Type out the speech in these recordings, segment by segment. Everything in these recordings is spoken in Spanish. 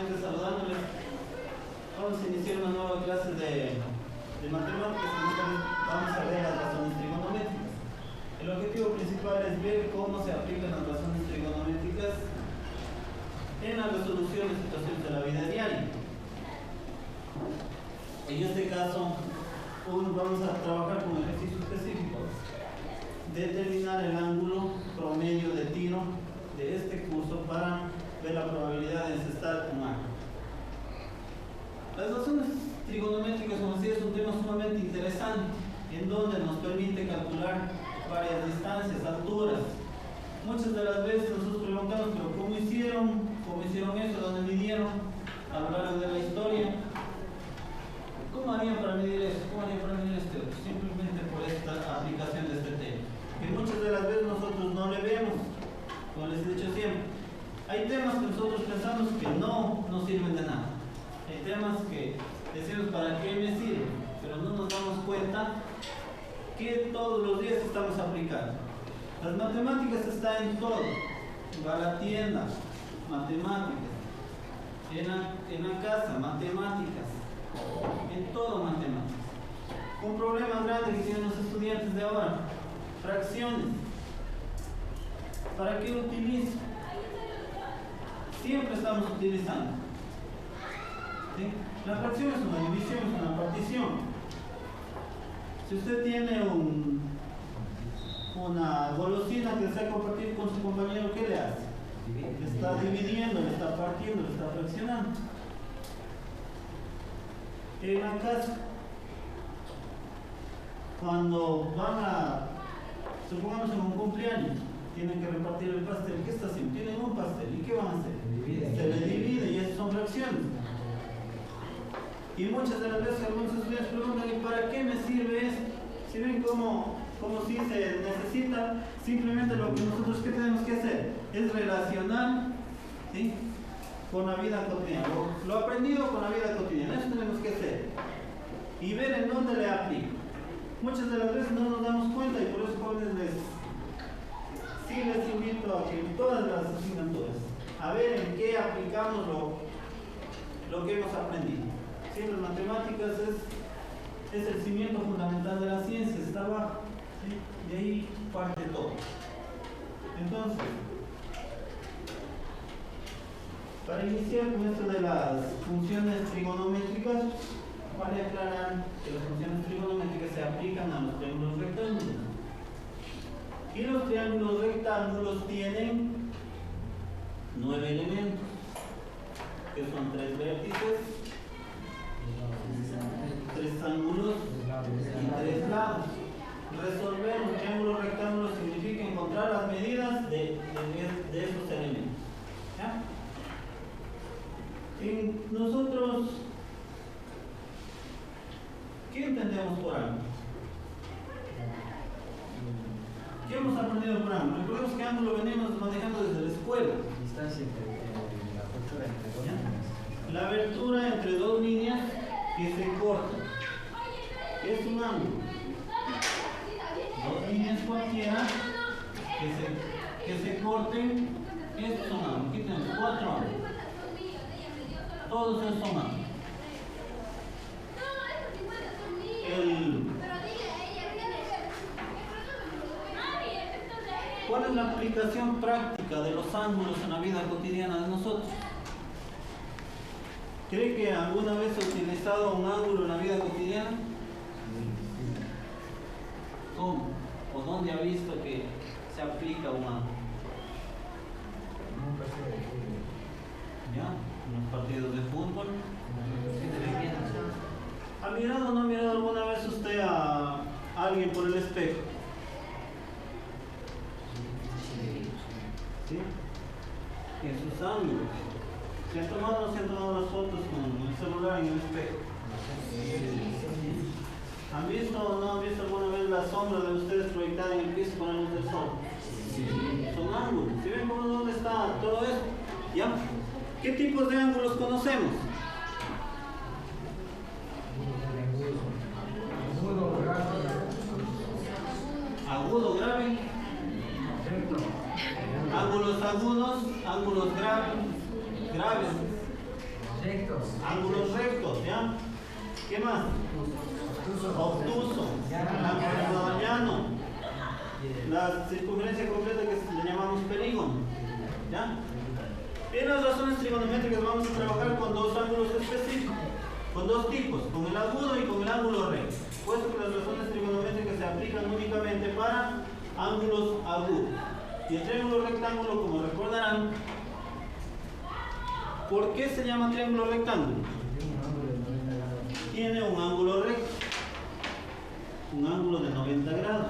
nuevamente saludándoles. Vamos a iniciar una nueva clase de matemáticas. En esta vez vamos a ver las razones trigonométricas. El objetivo principal es ver cómo se aplican las razones trigonométricas en la resolución de situaciones de la vida diaria. En este caso, vamos a trabajar con ejercicios específicos. Determinar el ángulo promedio de tiro de este curso para ver la probabilidad de encestar un ángulo. Las razones trigonométricas, como decía, es un tema sumamente interesante en donde nos permite calcular varias distancias, alturas. Muchas de las veces nosotros preguntamos, pero ¿cómo hicieron eso? ¿Dónde midieron a lo largo de la historia? ¿Cómo harían para medir eso? ¿Cómo harían para medir esto? Simplemente por esta aplicación de este tema, que muchas de las veces nosotros no le vemos, como les he dicho siempre. Hay temas que nosotros pensamos que no nos sirven de nada. Hay temas que decimos, ¿para qué me sirven? Pero no nos damos cuenta que todos los días estamos aplicando. Las matemáticas están en todo. Va a la tienda, matemáticas. En la casa, matemáticas. En todo, matemáticas. Un problema grande que tienen los estudiantes de ahora: fracciones. ¿Para qué utilizo? Siempre estamos utilizando. ¿Sí? La fracción es una división, es una partición. Si usted tiene una golosina que desea compartir con su compañero, ¿qué le hace? Le está dividiendo, le está partiendo, le está fraccionando. En la casa, cuando supongamos en un cumpleaños, tienen que repartir el pastel. ¿Qué está haciendo? Tienen un pastel. ¿Y qué van a hacer? Se le divide y esas son fracciones. Y muchas de las veces algunos estudiantes preguntan, ¿y para qué me sirve esto? Si ven como si se necesita, simplemente lo que nosotros ¿qué tenemos que hacer? Es relacionar, ¿sí?, con la vida cotidiana. Lo aprendido con la vida cotidiana. Eso tenemos que hacer. Y ver en dónde le aplico. Muchas de las veces no nos damos cuenta y por eso, jóvenes, sí les invito a que en todas las asignaturas, a ver en qué aplicamos lo que hemos aprendido. Sí, las matemáticas es el cimiento fundamental de la ciencia, está abajo, ¿sí? De ahí parte todo. Entonces, para iniciar con esto de las funciones trigonométricas, vale aclarar que las funciones trigonométricas se aplican a los triángulos rectángulos. Y los triángulos rectángulos tienen 9 elementos, que son 3 vértices, 3 ángulos y 3 lados. Resolver un triángulo rectángulo significa encontrar las medidas de esos elementos. ¿Ya? Y nosotros, ¿qué entendemos por ángulo? ¿Qué hemos aprendido por ángulo? Recordemos que ángulo venimos manejando desde la escuela. Distancia entre la apertura entre dos líneas. La abertura entre dos líneas que se cortan es un ángulo. Dos líneas cualquiera que se corten, estos son ángulos. Aquí tenemos 4 ángulos. Todos esos son ángulos. ¿Cuál es la aplicación práctica de los ángulos en la vida cotidiana de nosotros? ¿Cree que alguna vez ha utilizado un ángulo en la vida cotidiana? ¿Cómo? ¿O dónde ha visto que se aplica un ángulo? ¿Ya? ¿En los partidos de fútbol? ¿Ha mirado o no ha mirado alguna vez usted a alguien por el espejo? ¿Sí? En sus ángulos. ¿Se han tomado o no se han tomado las fotos con el celular en el espejo? ¿Han visto o no han visto alguna vez la sombra de ustedes proyectada en el piso con la luz del sol? Son ángulos. ¿Sí ven cómo dónde está todo eso? ¿Ya? ¿Qué tipos de ángulos conocemos? Agudo, grave. Ángulos agudos, ángulos graves. Rectos. Ángulos rectos, ¿ya? ¿Qué más? Obtuso. El ángulo llano. La circunferencia completa que le llamamos perígono, ¿ya? En las razones trigonométricas vamos a trabajar con dos ángulos específicos, con dos tipos, con el agudo y con el ángulo recto, puesto que las razones trigonométricas se aplican únicamente para ángulos agudos. Y el triángulo rectángulo, como recordarán, ¿por qué se llama triángulo rectángulo? Tiene un ángulo recto, un ángulo de 90 grados.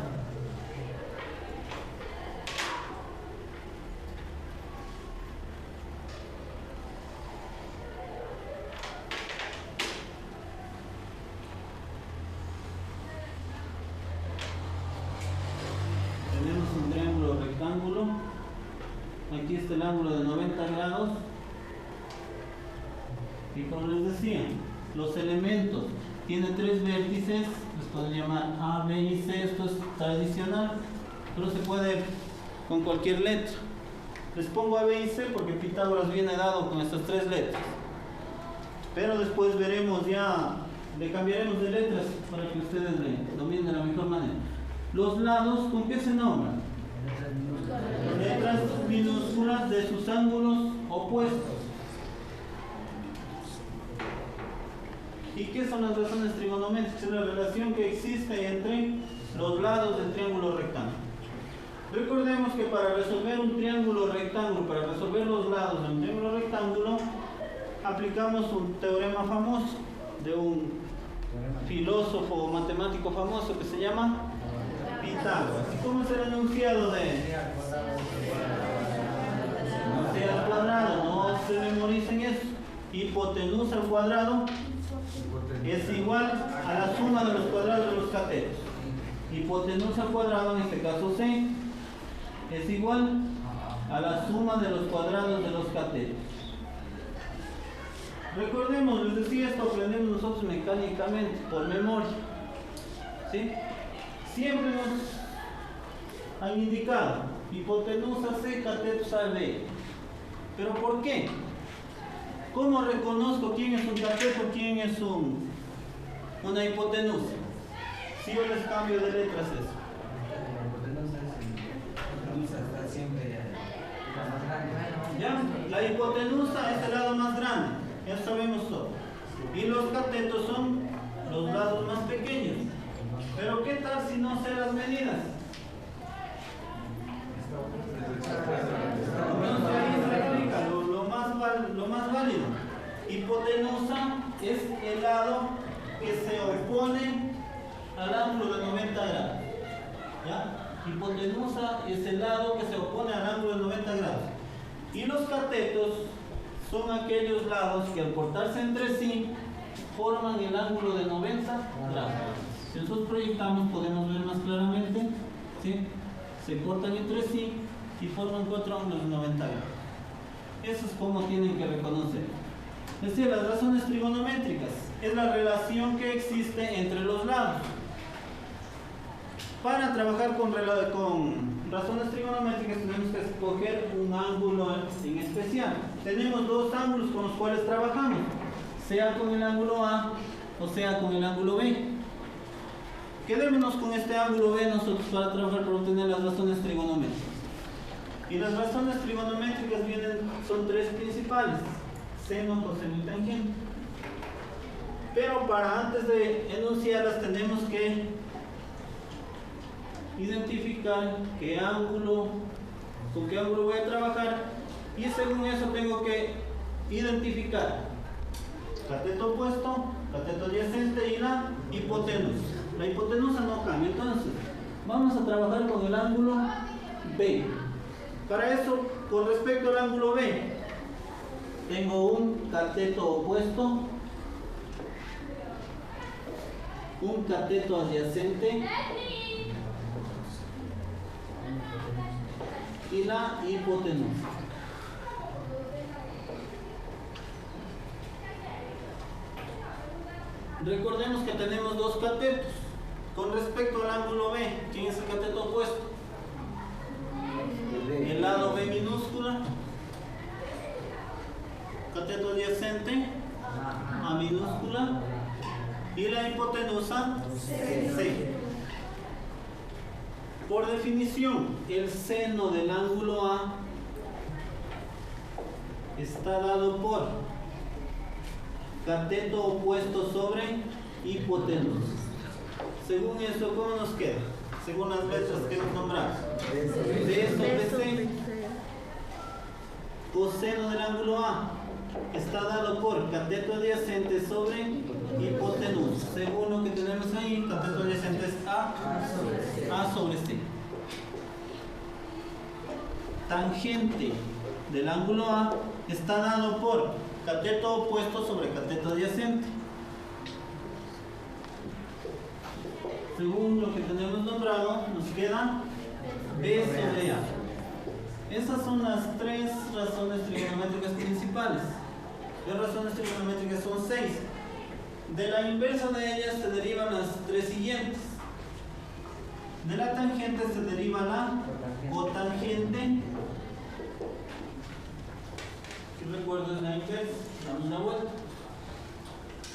Tenemos un triángulo rectángulo. Aquí está el ángulo de 90 grados. Y como les decía, los elementos tienen tres vértices, los pueden llamar A, B y C. Esto es tradicional, pero se puede con cualquier letra. Les pongo A, B y C porque Pitágoras viene dado con estas tres letras. Pero después veremos ya, le cambiaremos de letras para que ustedes le dominen de la mejor manera. Los lados, ¿con qué se nombran? Letras minúsculas de sus ángulos opuestos. ¿Y qué son las razones trigonométricas? Es la relación que existe entre los lados del triángulo rectángulo. Recordemos que para resolver un triángulo rectángulo, para resolver los lados de un triángulo rectángulo, aplicamos un teorema famoso de un filósofo matemático famoso que se llama Pitágoras. ¿Y cómo es el enunciado de C al cuadrado? No se memoricen eso. Hipotenusa al cuadrado es igual a la suma de los cuadrados de los catetos. Hipotenusa al cuadrado, en este caso C, es igual a la suma de los cuadrados de los catetos. Recordemos, les decía, esto aprendemos nosotros mecánicamente, por memoria, ¿sí? Siempre nos han indicado hipotenusa C, catetos A, B. ¿Pero por qué? ¿Cómo reconozco quién es un cateto, quién es una hipotenusa? Si yo les cambio de letras eso. ¿Ya? La hipotenusa es el lado más grande, ya sabemos todo. Y los catetos son los lados más pequeños. Pero ¿qué tal si no sé las medidas? Entonces ahí se aplica lo más válido. Hipotenusa es el lado que se opone al ángulo de 90 grados. ¿Ya? Hipotenusa es el lado que se opone al ángulo de 90 grados. Y los catetos son aquellos lados que al cortarse entre sí forman el ángulo de 90 grados. Si nosotros proyectamos podemos ver más claramente, ¿sí? Se cortan entre sí y forman cuatro ángulos de 90 grados. Eso es como tienen que reconocer. Es decir, las razones trigonométricas es la relación que existe entre los lados. Para trabajar con razones trigonométricas tenemos que escoger un ángulo en especial. Tenemos dos ángulos con los cuales trabajamos, sea con el ángulo A o sea con el ángulo B. Quedémonos con este ángulo B nosotros para trabajar para obtener las razones trigonométricas. Y las razones trigonométricas son tres principales: seno, coseno y tangente. Pero para antes de enunciarlas tenemos que identificar con qué ángulo voy a trabajar, y según eso tengo que identificar cateto opuesto, cateto adyacente y la hipotenusa. La hipotenusa no cambia, entonces vamos a trabajar con el ángulo B. Para eso, con respecto al ángulo B, tengo un cateto opuesto, un cateto adyacente y la hipotenusa. Recordemos que tenemos dos catetos. Con respecto al ángulo B, ¿quién es el cateto opuesto? El lado B minúscula. Cateto cateto adyacente A minúscula y la hipotenusa C. Por definición, el seno del ángulo A está dado por cateto opuesto sobre hipotenusa. Según eso, ¿cómo nos queda? Según las letras que nos nombramos. B sobre C. Coseno del ángulo A está dado por cateto adyacente sobre hipotenusa. Según lo que tenemos ahí, cateto adyacente es A sobre C. Tangente del ángulo A está dado por cateto opuesto sobre cateto adyacente. Según lo que tenemos nombrado, nos queda B sobre A. Esas son las tres razones trigonométricas principales. Las razones trigonométricas son 6. De la inversa de ellas se derivan las tres siguientes. De la tangente se deriva la cotangente. Si recuerdo es la inversa, damos la vuelta.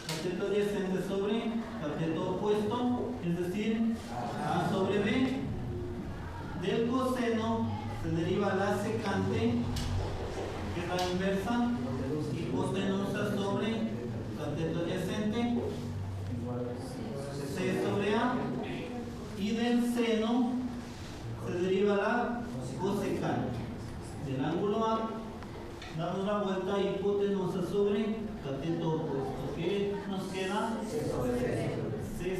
Cateto adyacente sobre cateto opuesto, es decir, A sobre B. Del coseno se deriva la secante, que es la inversa, hipotenusa sobre cateto adyacente, C sobre A. Y del seno se deriva la cosecante. Del ángulo A damos la vuelta, hipotenusa sobre cateto opuesto. ¿Qué nos queda? C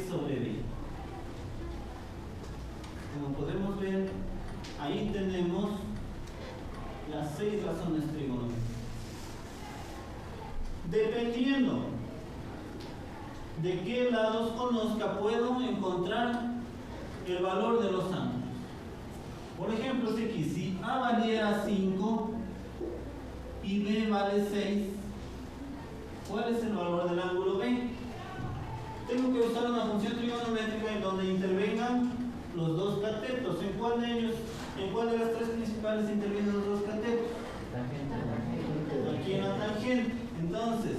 sobre B. Como podemos ver, ahí tenemos las 6 razones trigonométricas. Dependiendo de qué lados conozca, puedo encontrar el valor de los ángulos. Por ejemplo, si A valiera 5 y B vale 6, ¿cuál es el valor del ángulo B? Tengo que usar una función trigonométrica en donde intervengan los dos catetos. ¿En cuál de ellos, en cuál de las tres principales intervienen los dos catetos? Aquí en la tangente. Entonces,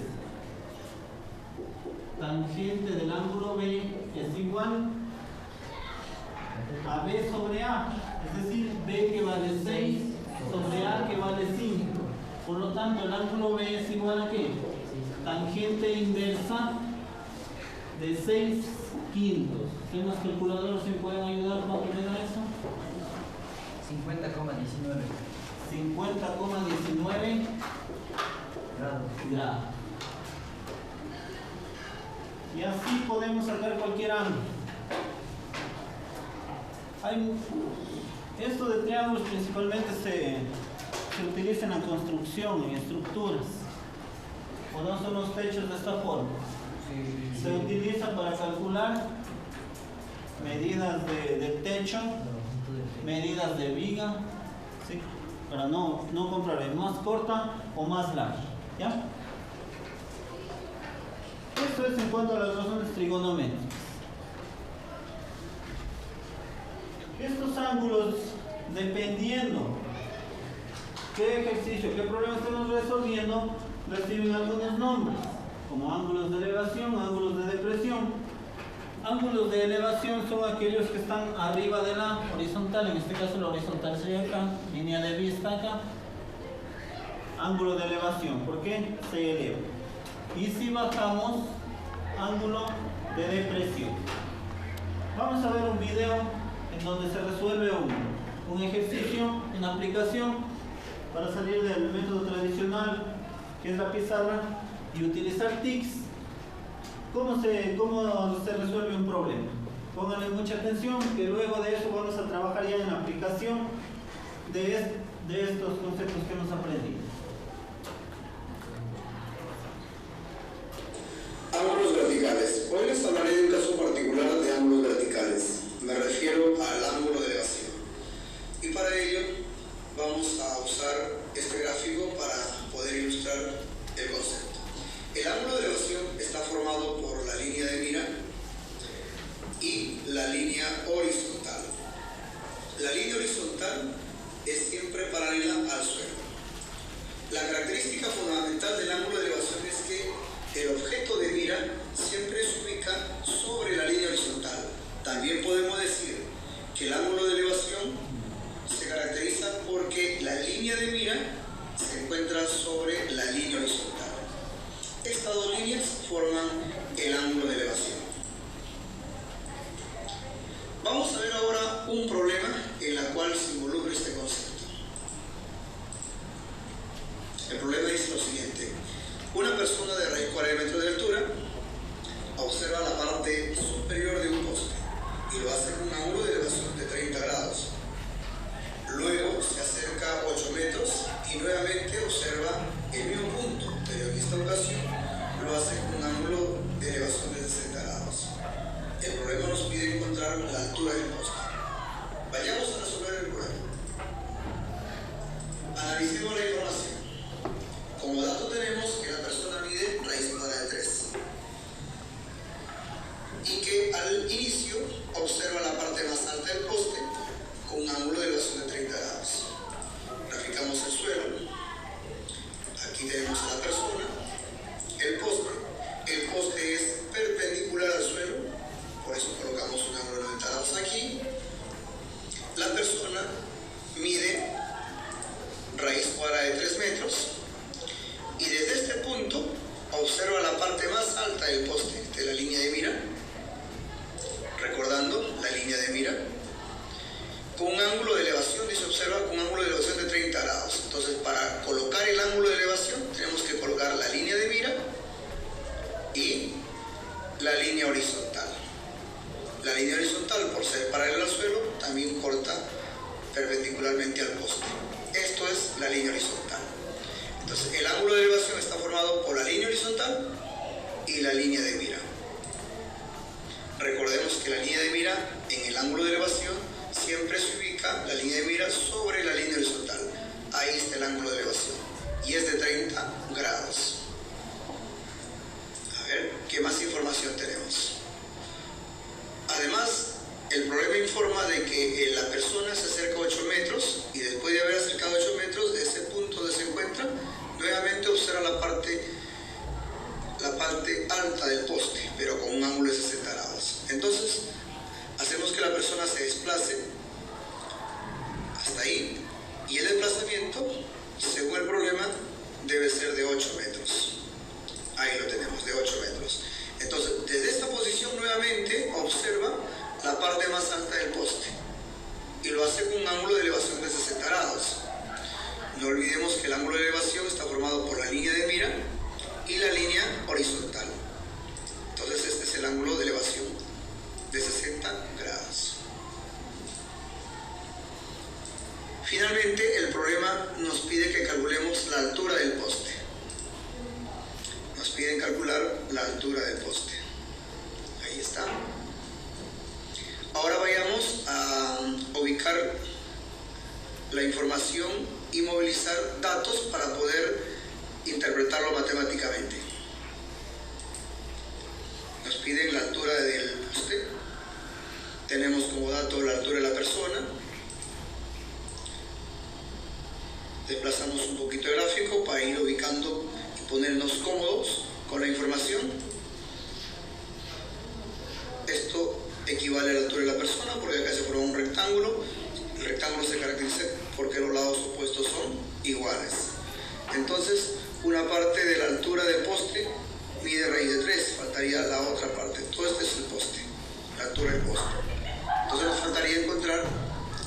tangente del ángulo B es igual a B sobre A, es decir, B que vale 6 sobre A que vale 5. Por lo tanto, el ángulo B es igual a ¿qué? Tangente inversa de 6 quintos. ¿En los calculadores se pueden ayudar? ¿Cuánto me da eso? 50,19 grados. Y así podemos sacar cualquier ángulo. Esto de triángulos principalmente se utiliza en la construcción, en estructuras. ¿O no son los techos de esta forma? Se utiliza para calcular medidas de techo, medidas de viga, ¿sí? Para no comprar más corta o más larga, ¿ya? Esto es en cuanto a las razones trigonométricas. Estos ángulos, dependiendo qué ejercicio, qué problema estemos resolviendo, reciben algunos nombres, como ángulos de elevación, ángulos de depresión. Ángulos de elevación son aquellos que están arriba de la horizontal, en este caso la horizontal sería acá, línea de vista acá. Ángulo de elevación, ¿por qué? Se eleva. Y si bajamos, ángulo de depresión. Vamos a ver un video en donde se resuelve un ejercicio, una aplicación para salir del método tradicional, que es la pizarra, y utilizar tics. ¿Cómo se resuelve un problema? Pónganle mucha atención, que luego de eso vamos a trabajar ya en la aplicación de estos conceptos que hemos aprendido. Ángulos verticales. Hoy les hablaré de un caso particular de ángulos verticales. Me refiero al ángulo de elevación. Y para ello vamos a usar este gráfico para poder ilustrar el concepto. El ángulo de elevación está formado por la línea de mira y la línea horizontal. La línea horizontal es siempre paralela al suelo. La característica fundamental del ángulo de que el ángulo de elevación se caracteriza porque la línea de mira se encuentra sobre la línea horizontal. Estas dos líneas forman el ángulo de elevación. Vamos a ver ahora un problema en el cual se involucra este concepto. El problema dice lo siguiente: una persona de raíz 40 metros de altura observa la parte superior de un poste y lo hace con un ángulo de elevación de 30 grados. Luego se acerca 8 metros y nuevamente observa el mismo punto, pero en esta ocasión lo hace con un ángulo de elevación de 60 grados. El problema nos pide encontrar la altura del poste. Vayamos a resolver el problema. Analicemos la información. Como dato tenemos que la persona mide raíz cuadrada de 3 y que al inicio observa la parte más alta del poste con un ángulo de elevación de 30 grados. Graficamos el suelo. Aquí tenemos a la persona, el poste. El poste es perpendicular al suelo, por eso colocamos un ángulo de 90 grados aquí. La persona mide raíz cuadrada de 3 metros y desde este punto observa la parte más alta del poste de la línea de mira, recordando la línea de mira, con un ángulo de elevación, y se observa con un ángulo de elevación de 30 grados. Entonces, para colocar el ángulo de elevación tenemos que colocar la línea de mira y la línea horizontal. La línea horizontal, por ser paralela al suelo, también corta perpendicularmente al poste. Esto es la línea horizontal. Entonces, el ángulo de elevación está formado por la línea horizontal y la línea de mira. Recordemos que la línea de mira, en el ángulo de elevación, siempre se ubica la línea de mira sobre la línea horizontal. Ahí está el ángulo de elevación y es de 30 grados. A ver, ¿qué más información tenemos? Además, el problema informa de que la persona se acerca a 8 metros y después de haber acercado 8 metros, de ese punto donde se encuentra, nuevamente observa la parte alta del poste, pero con un ángulo de 60 grados. Entonces, hacemos que la persona se desplace hasta ahí y el desplazamiento, según el problema, debe ser de 8 metros. Ahí lo tenemos, de 8 metros. Entonces, desde esta posición nuevamente observa la parte más alta del poste y lo hace con un ángulo de elevación de 60 grados. No olvidemos que el ángulo de elevación está formado por la línea de mira y la línea horizontal. Entonces, este es el ángulo de elevación de 60 grados. Finalmente, el problema nos pide que calculemos la altura del poste. Nos piden calcular la altura del poste. Ahí está. Ahora vayamos a ubicar la información y movilizar datos para poder interpretarlo matemáticamente. Nos piden la altura del poste. Tenemos como dato la altura de la persona. Desplazamos un poquito el gráfico para ir ubicando y ponernos cómodos con la información. Esto equivale a la altura de la persona porque acá se forma un rectángulo. El rectángulo se caracteriza porque los lados opuestos son iguales. Entonces, una parte de la altura del poste mide raíz de 3, faltaría la otra parte. Todo este es el poste, la altura del poste. Entonces nos faltaría encontrar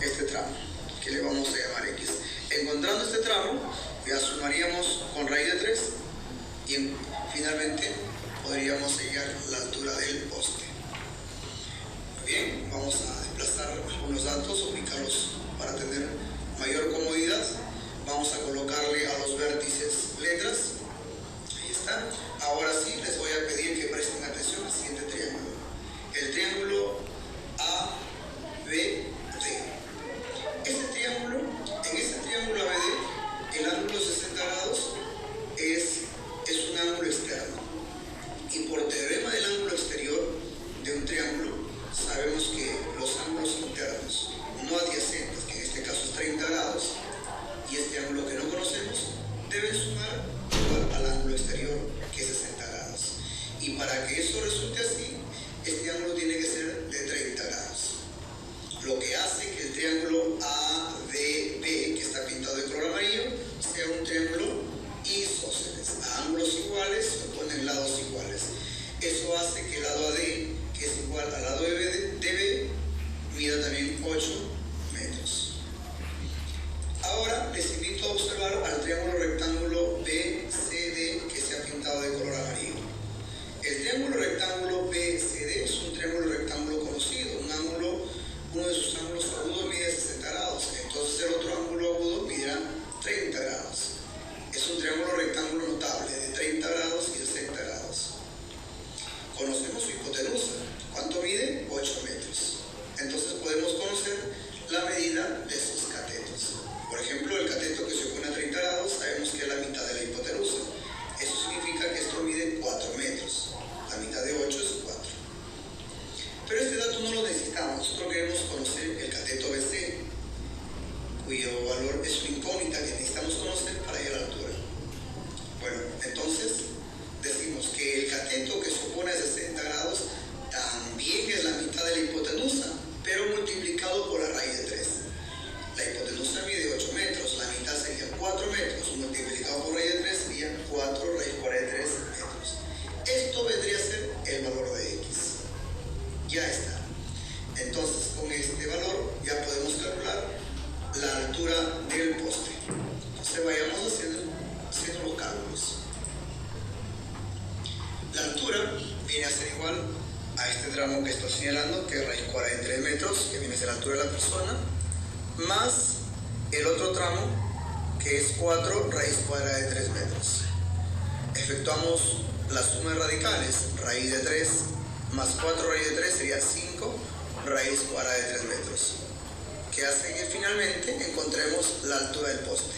este tramo, que le vamos a llamar X. Encontrando este tramo, ya sumaríamos con raíz de 3 y finalmente podríamos hallar la altura del poste. Bien, vamos a desplazar algunos datos, ubicarlos para tener mayor comodidad. Vamos a colocarle a los vértices letras. Ahí está. Ahora sí, les voy a pedir que presten atención al siguiente triángulo. El triángulo ABD. En este triángulo ABD, el ángulo de 60 grados es un ángulo externo. Y por teorema del ángulo exterior de un triángulo, sabemos que los ángulos internos no adyacentes, que en este caso es 30 grados, y este ángulo que no conocemos, deben sumar al ángulo exterior, que es 60 grados. Y para que eso resulte así, este ángulo tiene que ser de 30 grados. lo que hace que el triángulo ADB, que está pintado de color amarillo, sea un triángulo isósceles. A ángulos iguales se oponen lados iguales. Eso hace que el lado AD, que es igual al lado DB, mida también 8 metros. Ahora les invito a observar al triángulo rectángulo BCD, que se ha pintado de color amarillo. El triángulo rectángulo BCD es un triángulo rectángulo conocido. Uno de sus ángulos agudos mide 60 grados, entonces el otro ángulo agudo medirá 30 grados. Es un triángulo rectángulo notable de 30 grados y de 60 grados. Conocemos su hipotenusa. ¿Cuánto mide? 8 metros. Entonces podemos conocer la medida de sus catetos. Por ejemplo, el cateto que se opone a 30 grados sabemos que es la mitad de la hipotenusa. Eso significa que esto mide 4 metros. La mitad de 8 es 4. Pero este dato no lo necesitamos. Nosotros queremos conocer el cateto BC, cuyo valor es una incógnita que necesitamos conocer para ir a la altura. Bueno, entonces decimos que el cateto que se opone a 60 grados también es la mitad de la hipotenusa, pero multiplicado por la raíz de 3. La hipotenusa mide 8 metros, la mitad sería 4 metros, multiplicado por raíz de 3 sería 4 raíz cuadrada de 3 metros. Esto vendría a ser el valor de X. Ya está. Entonces, con este valor ya podemos calcular la altura del poste. Entonces, vayamos haciendo los cálculos. La altura viene a ser igual a este tramo que estoy señalando, que es raíz cuadrada de 3 metros, que viene a ser la altura de la persona, más el otro tramo, que es 4 raíz cuadrada de 3 metros. Efectuamos la suma de radicales. Raíz de 3 más 4 raíz de 3 sería 5 raíz cuadrada de 3 metros. Que hace que finalmente encontremos la altura del poste.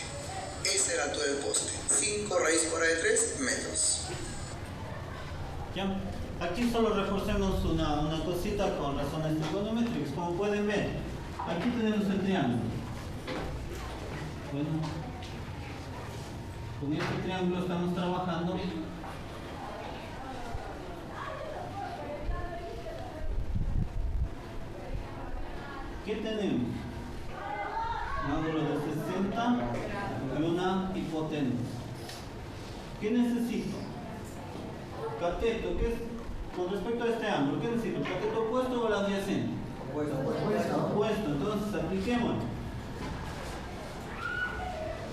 Esa es la altura del poste. 5 raíz cuadrada de 3 metros. Ya. Aquí solo reforcemos una cosita con razones trigonométricas. Como pueden ver, aquí tenemos el triángulo. Bueno, con este triángulo estamos trabajando. ¿Qué tenemos? Un ángulo de 60 y una hipotenusa. ¿Qué necesito? Cateto, ¿qué es? Con respecto a este ángulo, ¿qué necesito? ¿Cateto opuesto o el adyacente? Opuesto. Entonces apliquémoslo.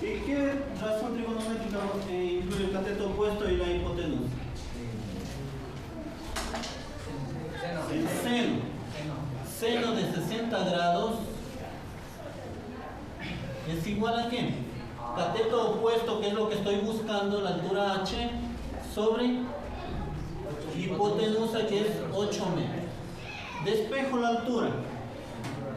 ¿Y qué razón trigonométrica incluye el cateto opuesto y la hipotenusa? El seno. Seno de 60 grados es igual a ¿qué? Cateto opuesto, que es lo que estoy buscando, la altura h, sobre hipotenusa, que es 8 metros. Despejo la altura.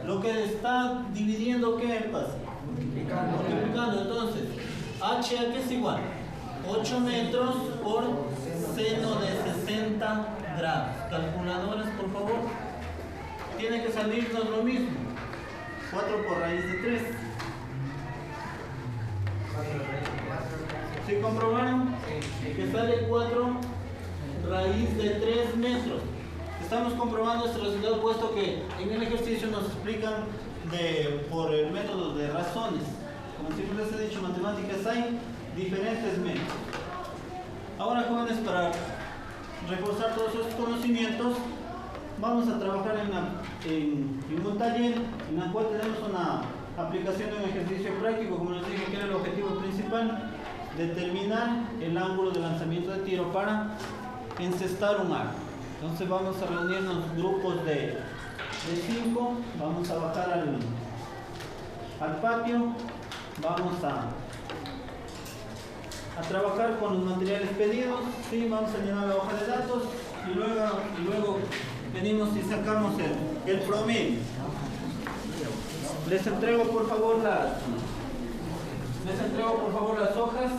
Lo que está dividiendo, ¿qué pasa? Multiplicando. Entonces, h a ¿qué es igual? 8 metros por seno de 60 grados. Calculadoras, por favor. Tiene que salirnos lo mismo. 4 por raíz de 3. ¿Sí comprobaron? Que sale 4 raíz de 3 metros. Estamos comprobando este resultado puesto que en el ejercicio nos explican por el método de razones. Como siempre les he dicho, en matemáticas hay diferentes métodos. Ahora, jóvenes, para reforzar todos esos conocimientos, vamos a trabajar en un taller en el cual tenemos una aplicación de un ejercicio práctico, como les dije, que era el objetivo principal: determinar el ángulo de lanzamiento de tiro para encestar un arco. Entonces vamos a reunirnos grupos de 5, vamos a bajar al patio, vamos a trabajar con los materiales pedidos, ¿sí? Vamos a llenar la hoja de datos y luego venimos y sacamos el promedio. Les entrego por favor las hojas.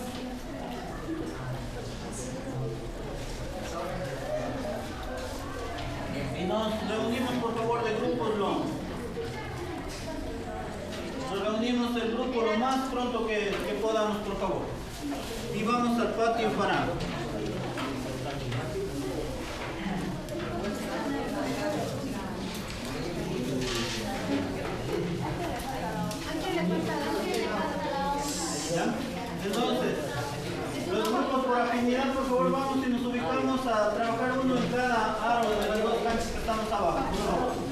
Y nos reunimos por favor de grupos Nos reunimos el grupo lo más pronto que podamos, por favor. Y vamos al patio para favor, vamos y nos ubicamos a trabajar uno en cada aro de las dos canchas que estamos abajo. Por favor.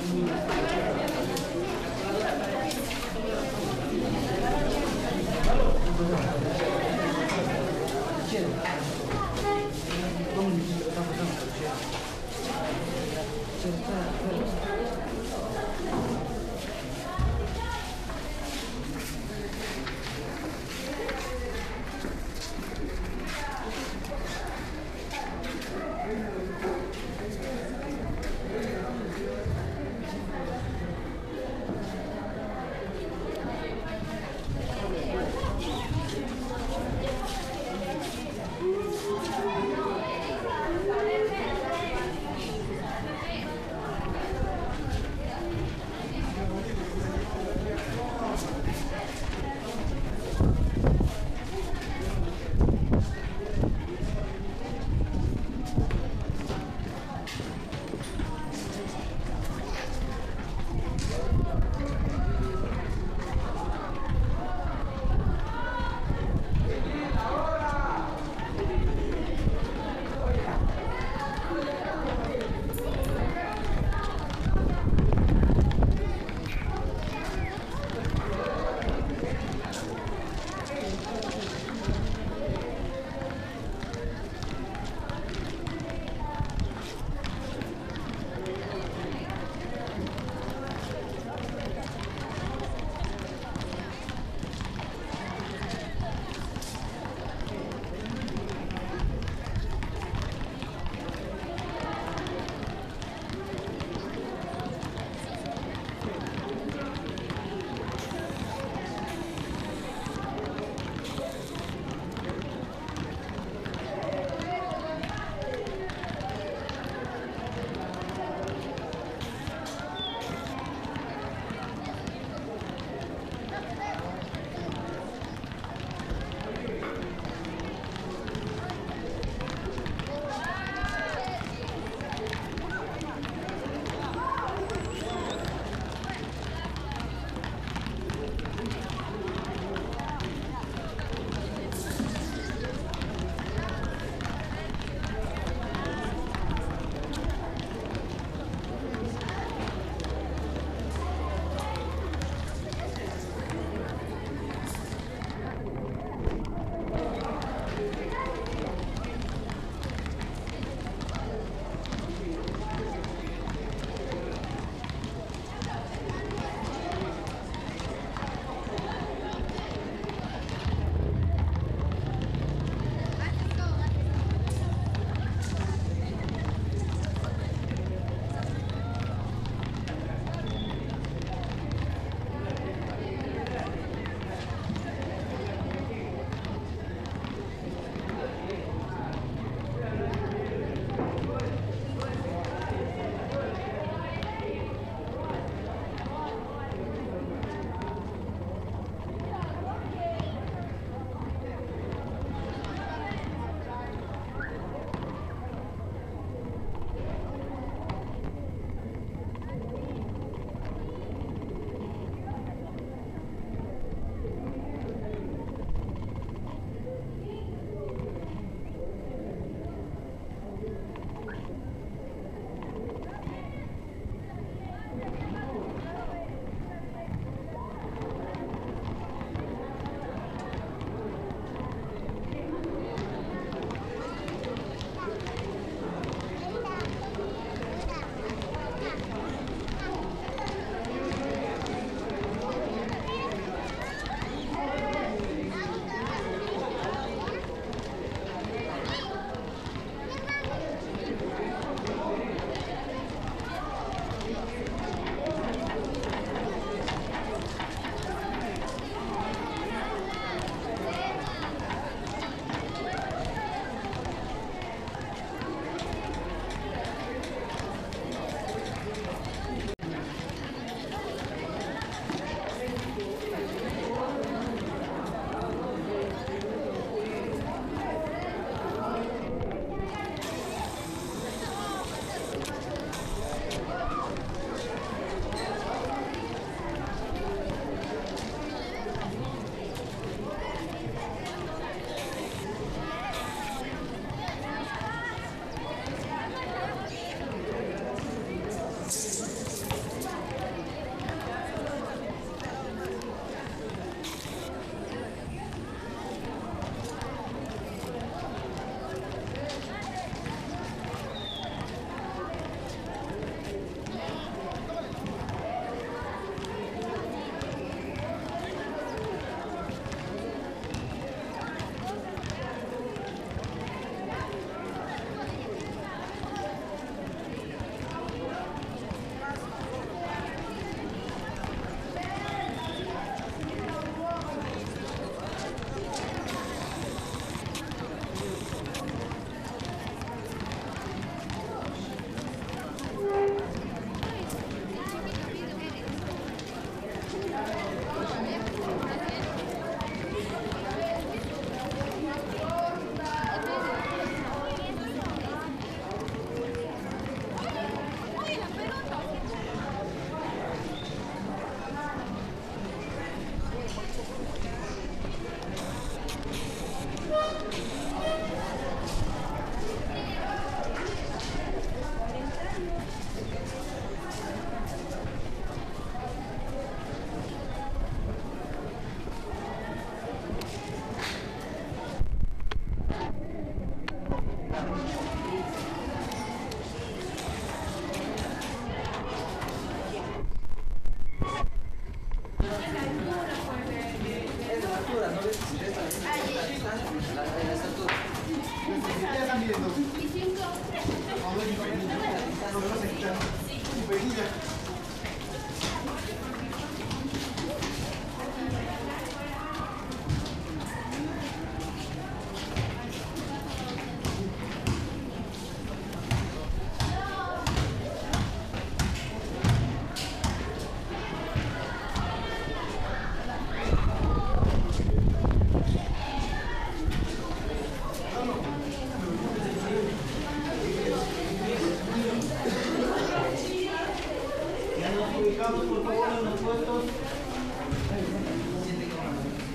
Ya nos ubicamos, por favor, en los puestos.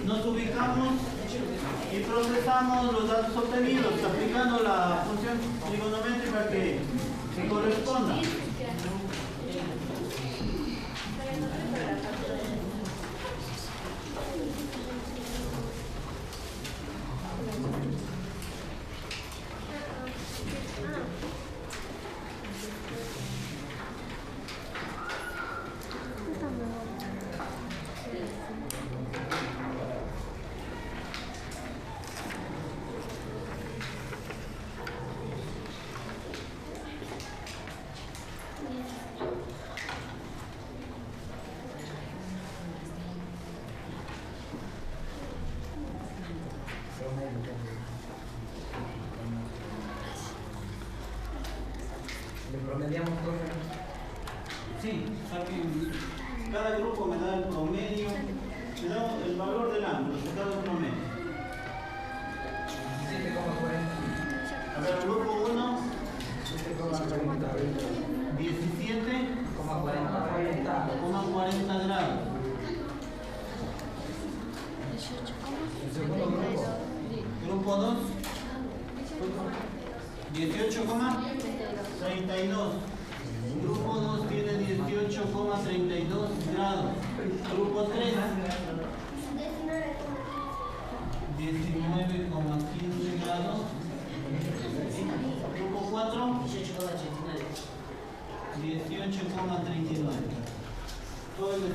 Nos ubicamos y procesamos los datos obtenidos aplicando la función trigonométrica que corresponda. ¿Le promediamos todo? Sí, saquen, cada grupo me da el promedio, me da el valor del ángulo, se da un promedio. 17,40. A ver, grupo 1, 17,40. 17,40 grados. El segundo grupo. Grupo 2, 18,32. Grupo 2 tiene 18,32 grados. Grupo 3, 19,15 grados. Grupo 4, 18,39. Entonces,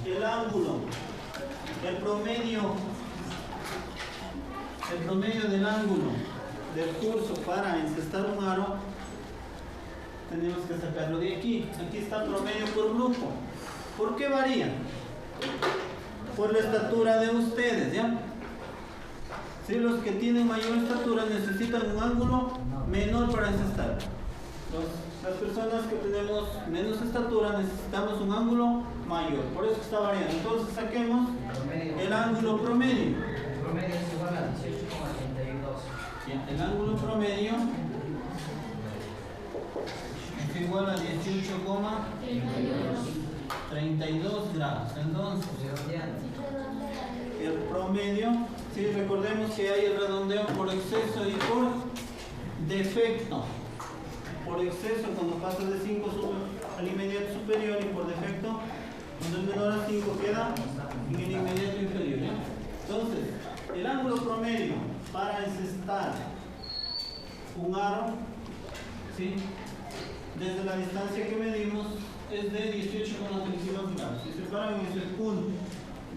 el ángulo, el promedio del ángulo del curso para encestar un aro, tenemos que sacarlo de aquí. Aquí está el promedio por grupo. ¿Por qué varía? Por la estatura de ustedes, ¿ya? Si los que tienen mayor estatura necesitan un ángulo menor para encestar. Las personas que tenemos menos estatura necesitamos un ángulo mayor. Por eso está variando. Entonces saquemos el ángulo promedio. El promedio es igual a 18,32. Ya, el ángulo promedio es igual a 18,32 grados. Entonces, el promedio, sí, recordemos que hay el redondeo por exceso y por defecto. Por exceso cuando pasa de 5 al inmediato superior, y por defecto cuando es menor a 5 queda en el inmediato inferior, ¿ya? Entonces, el ángulo promedio para encestar un aro, ¿sí?, desde la distancia que medimos es de 18,32 grados. Si se paran en ese punto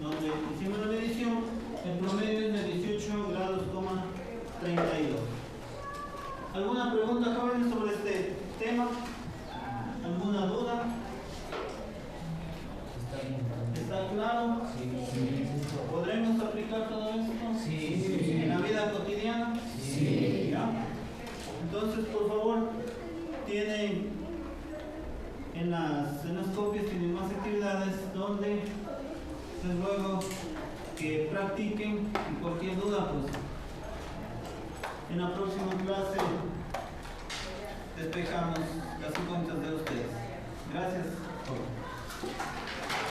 donde hicimos la medición, el promedio es de 18 grados, 32. ¿Alguna pregunta, jóvenes, sobre este tema? ¿Alguna duda? ¿Está claro? Sí. ¿Podremos aplicar todo esto? Sí. ¿En la vida cotidiana? Sí. ¿Ya? Entonces, por favor, tienen en las copias tienen más actividades donde les ruego que practiquen, y cualquier duda, pues en la próxima clase despejamos las cuentas de ustedes. Gracias.